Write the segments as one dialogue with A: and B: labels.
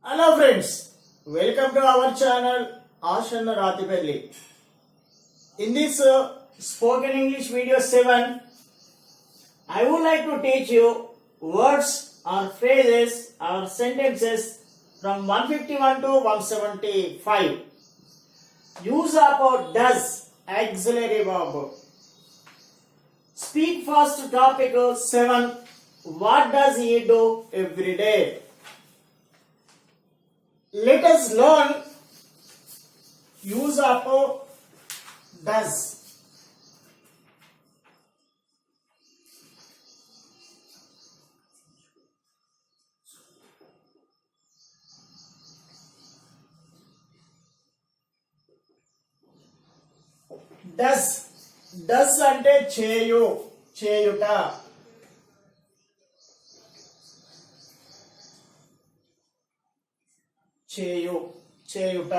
A: Hello friends, welcome to our channel Ashanna Ratipelli. In this spoken English video 7, I would like to teach you words or phrases or sentences from 151 to 175. Use of does auxiliary verb. Speak fast topic 7. What does he do every day? Let us learn use of does. Does అంటే చేయు చేయుట. చేయుట.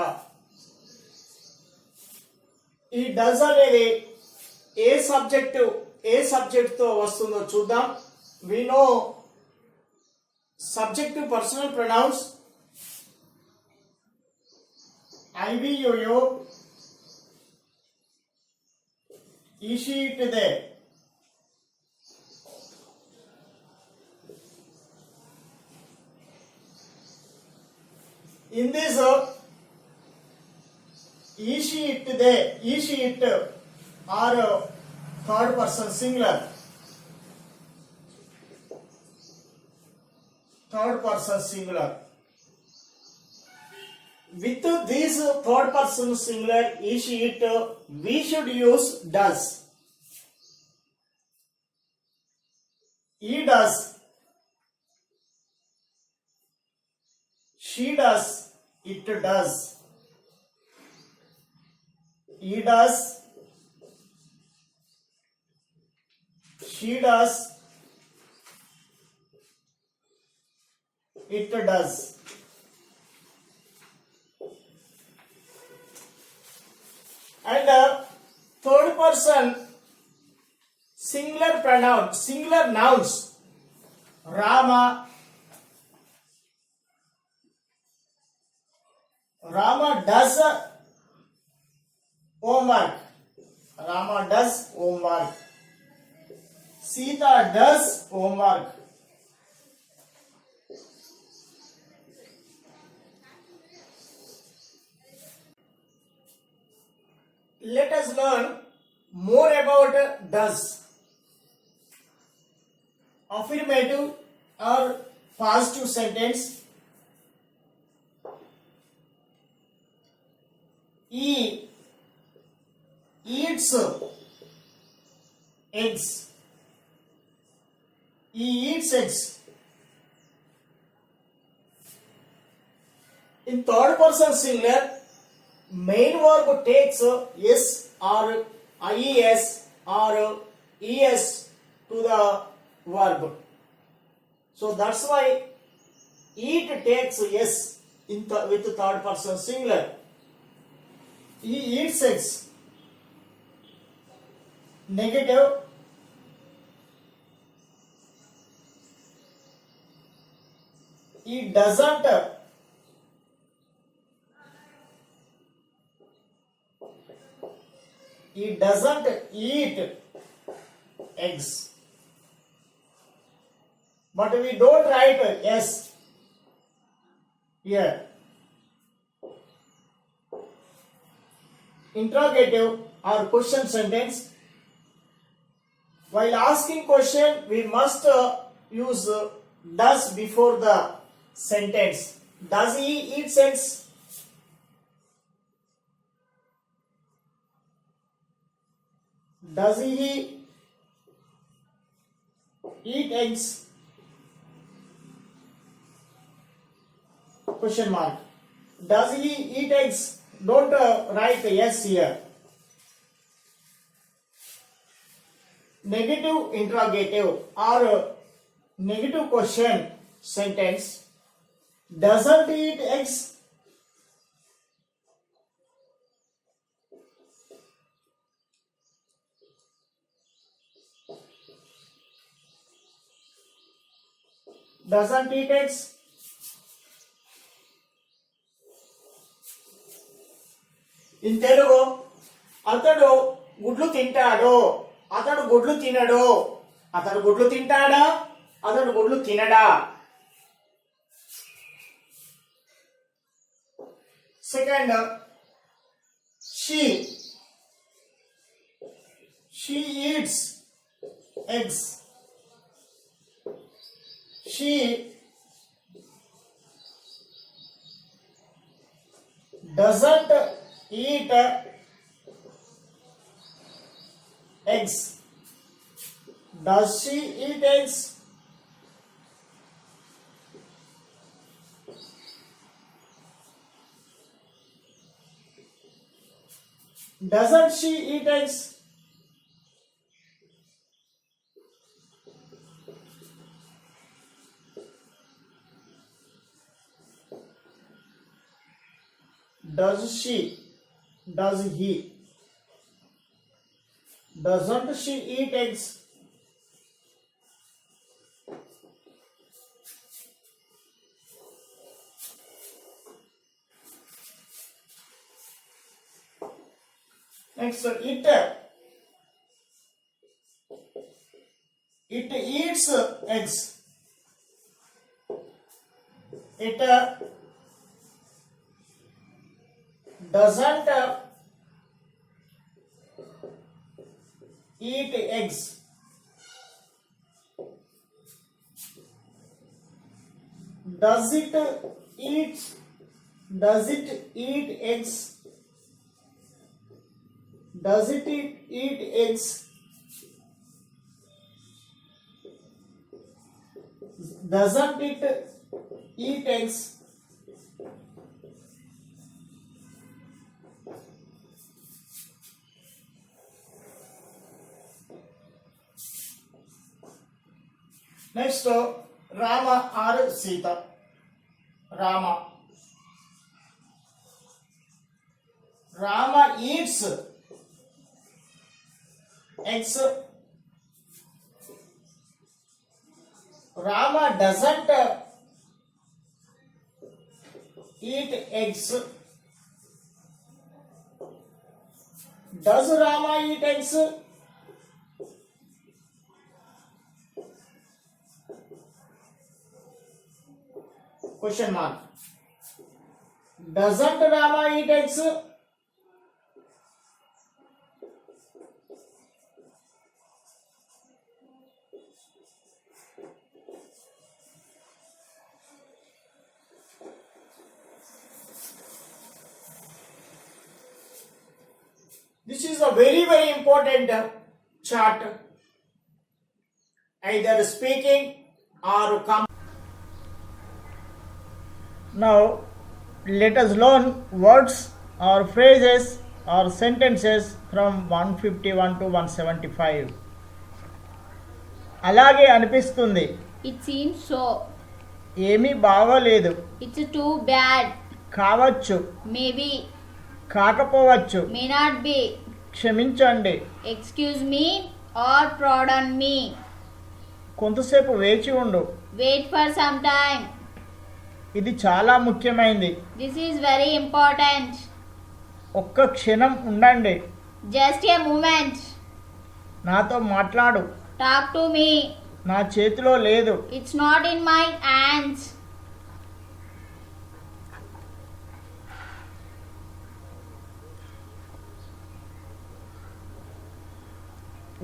A: ఈ does అనేది ఏ subject తో వస్తుందో చూద్దాం. We know subjective personal pronouns I we you he she it they. In this he, she, it, they, he, she, it are third person singular. Third person singular. With this third person singular he, she, it, we should use does. He does. She does. It does. He does. She does. It does. And third person singular pronoun, singular nouns. Rama does homework. Rama does homework. Sita does homework. Let us learn more about does. Affirmative or positive sentence. He eats eggs. He eats eggs. In third person singular, main verb takes s or ies or es to the verb. So that's why eat takes s with third person singular. He eats eggs. Negative. He doesn't eat eggs. But we don't write s here. Interrogative or question sentence. While asking question, we must use does before the sentence. Does he eat eggs? Does he eat eggs? Question mark. Does he eat eggs? Don't write yes here. Negative interrogative or negative question sentence. Doesn't he eat eggs? Doesn't eat eggs? In Telugu అతడు గుడ్లు తింటాడు, అతడు గుడ్లు తినడు. అతడు గుడ్లు తింటాడా, అతడు గుడ్లు తినడా. Second, she eats eggs. She doesn't eat eggs. Does she eat eggs? Doesn't she eat eggs? Does she? Does he? Doesn't she eat eggs? Next, it eats eggs. It doesn't eat eggs. Does it eat eggs? Does it eat eggs? Doesn't it eat eggs? Next, Rama or Sita. Rama eats eggs. Rama doesn't eat eggs. Does Rama eat eggs? Question mark. Doesn't Rama eat eggs? This is a very, very important chart. Either speaking or Now, let us learn words or phrases or sentences from 151 to 175. అలాగే అనిపిస్తుంది.
B: It seems so.
A: ఏమీ బాగోలేదు.
B: It's too bad.
A: కావచ్చు.
B: Maybe.
A: కాకపోవచ్చు.
B: May not be.
A: క్షమించండి.
B: Excuse me or pardon me.
A: కొంతసేపు వేచి ఉండు.
B: Wait for some time.
A: ఇది చాలా ముఖ్యమైనది.
B: This is very important.
A: ఒక్క క్షణం ఉండండి.
B: Just a moment.
A: నాతో మాట్లాడు.
B: Talk to me.
A: నా చేతిలో లేదు.
B: It's not in my hands.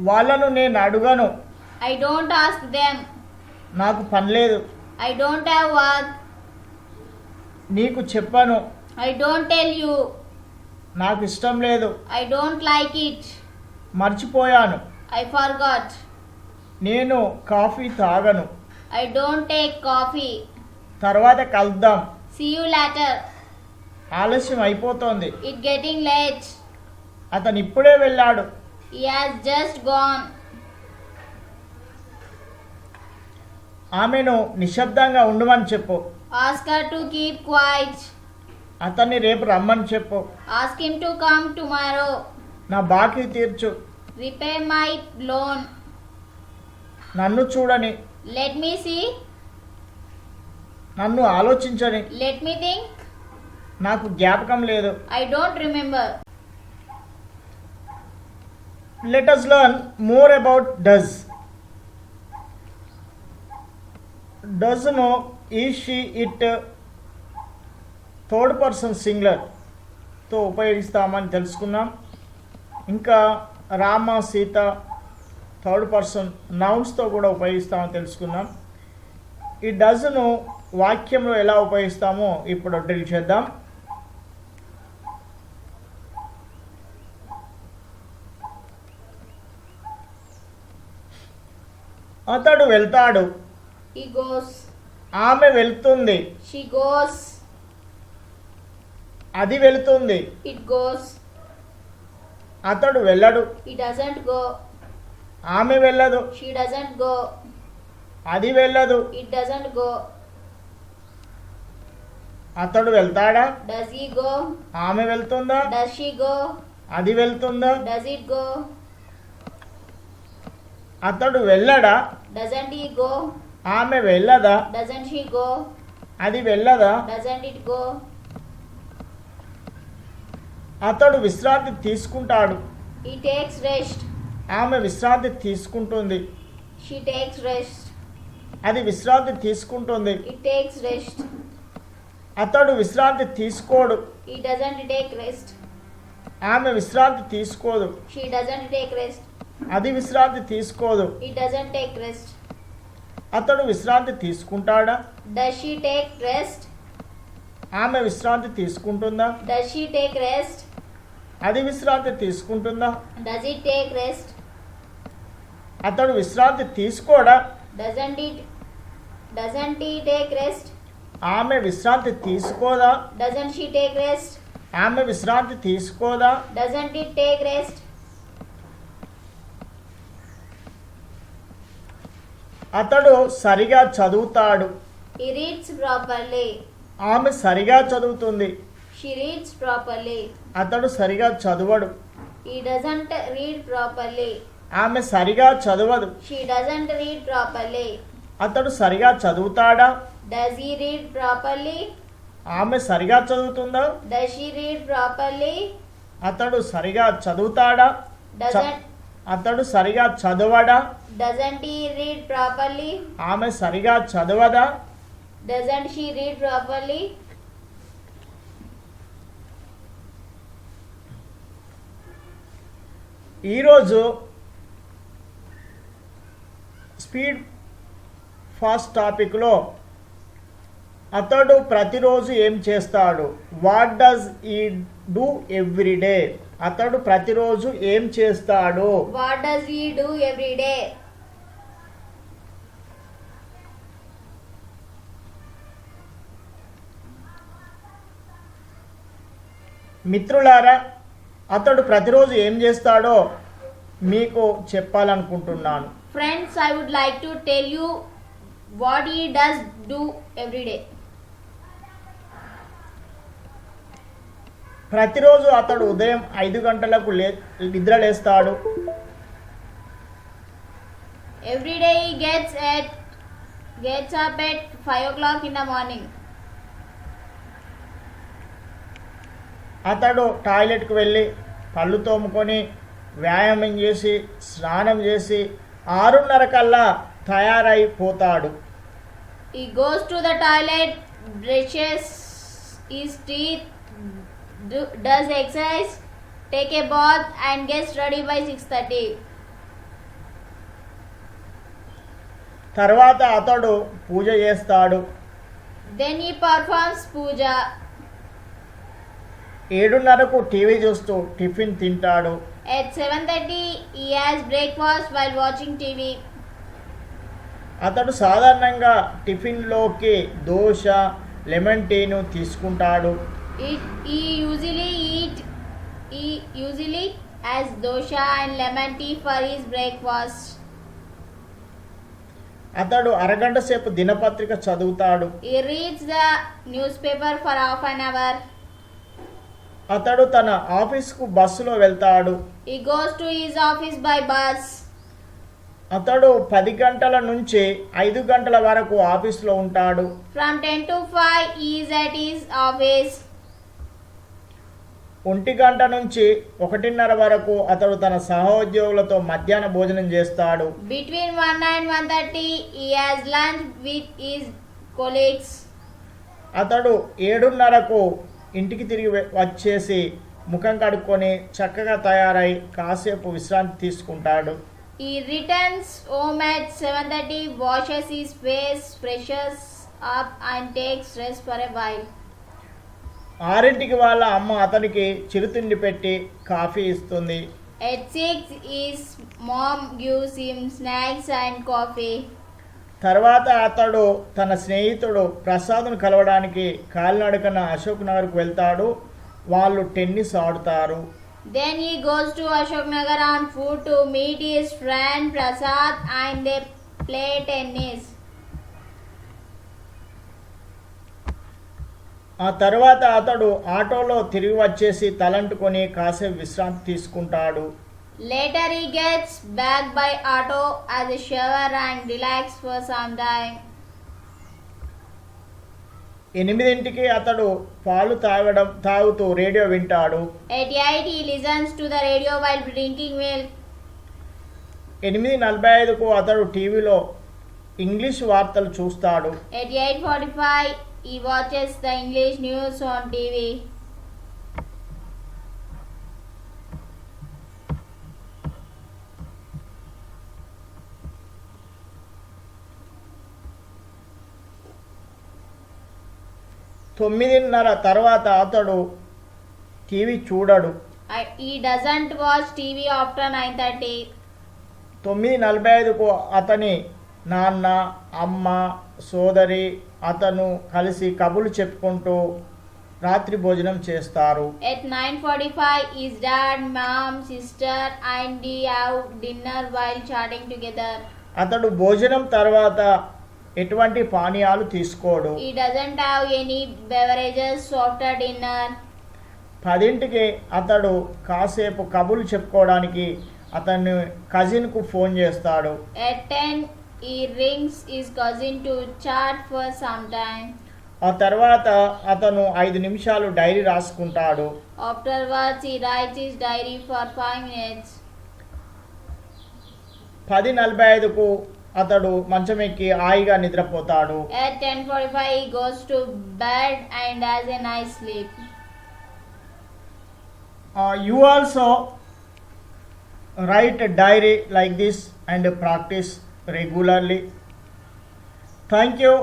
A: వాళ్ళను నేను అడుగను.
B: I don't ask them.
A: నాకు పని లేదు.
B: I don't have work.
A: నీకు చెప్పను.
B: I don't tell you.
A: నాకు ఇష్టం లేదు.
B: I don't like it.
A: మర్చిపోయాను.
B: I forgot.
A: నేను కాఫీ తాగను.
B: I don't take coffee.
A: తర్వాత కలుద్దాం.
B: See you later.
A: ఆలస్యం అయిపోతోంది.
B: It getting late.
A: అతను ఇప్పుడే వెళ్ళాడు.
B: He has just gone.
A: ఆమెను నిశ్శబ్దంగా ఉండమని చెప్పు.
B: Ask her to keep quiet.
A: అతన్ని రేపు రమ్మని చెప్పు.
B: Ask him to come tomorrow.
A: నా బాకీ తీర్చు.
B: Repay my loan.
A: నన్ను చూడని.
B: Let me see.
A: నన్ను ఆలోచించని.
B: Let me think.
A: నాకు జ్ఞాపకం లేదు.
B: I don't remember.
A: let us learn more about does. Does ను is, she, it third person సింగులర్తో ఉపయోగిస్తామని తెలుసుకున్నాం. ఇంకా రామ, సీత థర్డ్ పర్సన్ నౌన్స్తో కూడా ఉపయోగిస్తామని తెలుసుకున్నాం. ఈ డజ్ను వాక్యంలో ఎలా ఉపయోగిస్తామో ఇప్పుడు డ్రిల్ చేద్దాం. అతడు వెళ్తాడు.
B: He goes.
A: ఆమె వెళ్తుంది.
B: She goes.
A: అది వెళ్తుంది.
B: It goes.
A: అతడు వెళ్ళడు.
B: He doesn't go.
A: ఆమె వెళ్ళదు.
B: She doesn't go.
A: అది వెళ్ళదు.
B: It doesn't go.
A: అతడు వెళ్తాడా?
B: Does he go?
A: ఆమె వెళ్తుందా?
B: Does she go?
A: అది వెళ్తుందా?
B: Does it go?
A: అతడు వెళ్ళడా?
B: Doesn't he go?
A: ఆమె వెళ్ళదా?
B: Doesn't she go?
A: అది వెళ్ళదా?
B: Doesn't it go?
A: అతడు విశ్రాంతి తీసుకుంటాడు.
B: He takes rest.
A: ఆమె విశ్రాంతి తీసుకుంటుంది.
B: She takes rest.
A: అది విశ్రాంతి తీసుకుంటుంది.
B: It takes rest.
A: అతడు విశ్రాంతి తీసుకోడు.
B: He doesn't take rest.
A: ఆమె విశ్రాంతి తీసుకోదు.
B: She doesn't take rest.
A: అది విశ్రాంతి తీసుకోదు.
B: He doesn't take rest.
A: అతడు విశ్రాంతి తీసుకుంటాడా?
B: Does she take rest?
A: ఆమె విశ్రాంతి తీసుకుంటుందా?
B: Does she take rest?
A: అది విశ్రాంతి తీసుకుంటుందా?
B: Does it take rest?
A: అతడు విశ్రాంతి తీసుకోడా?
B: Doesn't he take rest?
A: ఆమె విశ్రాంతి తీసుకోదా?
B: Doesn't she take rest?
A: ఆమె విశ్రాంతి తీసుకోదా?
B: Doesn't it take rest?
A: అతడు సరిగా చదువుతాడు.
B: He reads properly.
A: ఆమె సరిగా చదువుతుంది.
B: She reads properly.
A: అతడు సరిగా చదవడు.
B: He doesn't read properly.
A: ఆమె సరిగా చదవదు.
B: She doesn't read properly.
A: అతడు సరిగా చదువుతాడా?
B: Does he read properly?
A: ఆమె సరిగా చదువుతుందా?
B: Does she read properly?
A: అతడు సరిగా చదువుతాడా?
B: Doesn't
A: అతడు సరిగా చదవడా?
B: Doesn't he read properly?
A: ఆమె సరిగా చదవదా?
B: Doesn't she read properly?
A: ఈరోజు స్పీడ్ ఫాస్ట్ టాపిక్లో అతడు ప్రతిరోజు ఏం చేస్తాడు? What does he do every day? అతడు ప్రతిరోజు ఏం చేస్తాడు?
B: What does he do every day?
A: మిత్రులారా, అతడు ప్రతిరోజు ఏం చేస్తాడో మీకు చెప్పాలనుకుంటున్నాను.
B: Friends, I would like to tell you what he does do every day.
A: ప్రతిరోజు అతడు ఉదయం 5 గంటలకు నిద్రలేస్తాడు.
B: Every day he gets up at 5 o'clock in the morning.
A: అతడు టాయిలెట్కి వెళ్ళి పళ్ళు తోముకొని వ్యాయామం చేసి స్నానం చేసి 6:30 కల్లా తయారైపోతాడు.
B: He goes to the toilet, brushes his teeth, does exercise, take a bath and gets ready by 6:30.
A: తర్వాత అతడు పూజ చేస్తాడు.
B: Then he performs puja.
A: 7:30కు టీవీ చూస్తూ టిఫిన్ తింటాడు.
B: At 7:30 he has breakfast while watching TV.
A: అతడు సాధారణంగా టిఫిన్లోకి దోశ, లెమన్ టీను తీసుకుంటాడు.
B: He usually has dosha and lemon tea for his breakfast.
A: అతడు అరగంట సేపు దినపత్రిక చదువుతాడు.
B: He reads the newspaper for half an hour.
A: అతడు తన ఆఫీస్కు బస్సులో వెళ్తాడు.
B: He goes to his office by bus.
A: అతడు 10 గంటల నుంచి 5 గంటల వరకు ఆఫీస్లో ఉంటాడు.
B: From 10 to 5 he is at his office.
A: 1 నుంచి 1:30 వరకు అతడు తన సహోద్యోగులతో మధ్యాహ్న భోజనం చేస్తాడు.
B: Between 1 and 1:30, he has lunch with his colleagues.
A: అతడు 7:30కు ఇంటికి తిరిగి వచ్చేసి ముఖం కడుక్కొని చక్కగా తయారై కాసేపు విశ్రాంతి తీసుకుంటాడు.
B: He returns home at 7:30, washes his face, freshes up and takes rest for a while.
A: 6ంటికి వాళ్ళ అమ్మ అతనికి చిరుతిండి పెట్టి కాఫీ ఇస్తుంది.
B: At 6, his mom gives him snacks and coffee.
A: తర్వాత అతడు తన స్నేహితుడు ప్రసాద్ను కలవడానికి కాలినడకన అశోక్ నగర్కు వెళ్తాడు. వాళ్ళు టెన్నిస్ ఆడుతారు.
B: Then he goes to Ashok Nagar on foot to meet his friend Prasad and they play tennis.
A: ఆ తర్వాత అతడు ఆటోలో తిరిగి వచ్చేసి తలంటుకొని కాసేపు విశ్రాంతి తీసుకుంటాడు.
B: Later he gets back by auto as a shower and relax for some time.
A: 8ంటికి అతడు పాలు తాగుతూ రేడియో వింటాడు.
B: At 8 he listens to the radio while drinking milk.
A: 8:45కు అతడు టీవీలో ఇంగ్లీష్ వార్తలు చూస్తాడు.
B: At 8:45 he watches the English news on TV.
A: తొమ్మిదిన్నర తర్వాత అతడు టీవీ చూడడు.
B: He doesn't watch TV after 9:30.
A: 9:45కు అతని నాన్న, అమ్మ, సోదరి అతను కలిసి కబుర్లు చెప్పుకుంటూ రాత్రి భోజనం చేస్తారు.
B: At 9:45 his dad, mom, sister and he have dinner while chatting together.
A: అతడు భోజనం తర్వాత ఎటువంటి పానీయాలు తీసుకోడు.
B: He doesn't have any beverages after dinner.
A: 10ంటికి అతడు కాసేపు కబుర్లు చెప్పుకోవడానికి అతని కజిన్కు ఫోన్ చేస్తాడు.
B: At 10 he rings his cousin to chat for some time.
A: ఆ తర్వాత అతను 5 నిమిషాలు డైరీ రాసుకుంటాడు.
B: Afterwards he writes his diary for 5 minutes.
A: 10:45కు అతడు మంచం ఎక్కి హాయిగా నిద్రపోతాడు.
B: At 10:45 he goes to bed and has a nice sleep.
A: You also write a diary like this and practice regularly. Thank you.